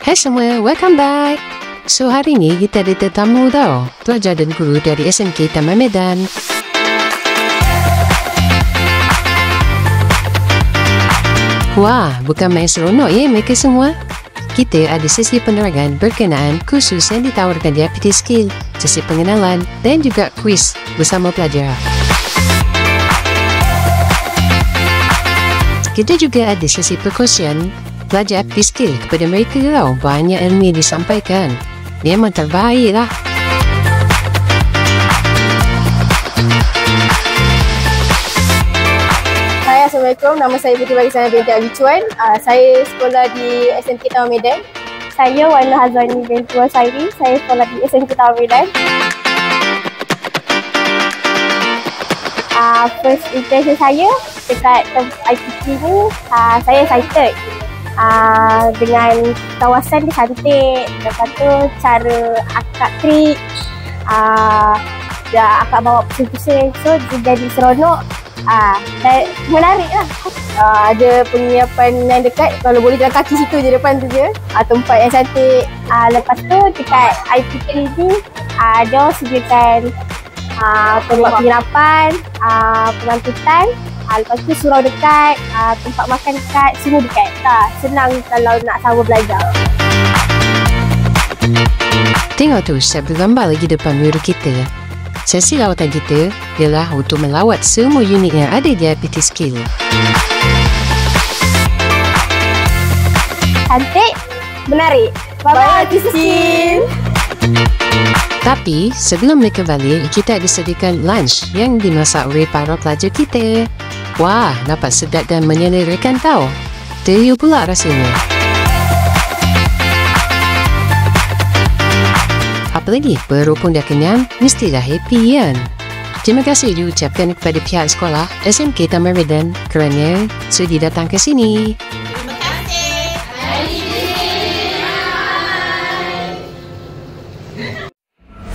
Hai semua, welcome back. So hari ni kita ada tetamu tau, pelajar dan guru dari SMK Taman Medan. Wah, bukan main seronok ya mereka semua. Kita ada sesi penerangan berkenaan khusus yang ditawarkan di IPT Skill, sesi pengenalan dan juga kuis bersama pelajar. Kita juga ada sesi perkongsian pelajar IPT Skill kepada mereka tau. Banyak ilmu yang disampaikan. Memang terbaik lah. Hai, Assalamualaikum. Nama saya Putri Bagisana binti Ali Chuan. Saya sekolah di SMK Taman Medan. Saya Wana Hazani binti Wasairi. Saya sekolah di SMK Taman Medan. First impression saya dekat IPT ni, saya excited. Dengan kawasan dia cantik, lepas tu cara akak trik, akak bawa pusing-pusing, so dia jadi seronok. Dan menarik lah. Ada penyiapan yang dekat, kalau boleh jalan kaki situ je, depan tu je. Tempat yang cantik. Lepas tu dekat IPT ni, dia sediakan tempat penginapan, pengangkutan. Lepas tu surau dekat, tempat makan dekat, semua dekat. Senang kalau nak sama belajar. Tengok tu, saya bergambar lagi depan mirror kita. Sesi lawatan kita ialah untuk melawat semua unit yang ada di IPT Skill. Cantik, menarik. Bye-bye IPT Skill. Tapi sebelum mereka balik, kita ada sediakan lunch yang dimasak oleh para pelajar kita. Wah, nampak sedap dan menyelerakan tau. Teriu pula rasanya. Apalagi perut pun dah kenyang, mestilah happy kan? Terima kasih diucapkan kepada pihak sekolah SMK Taman Medan kerana sudi datang ke sini.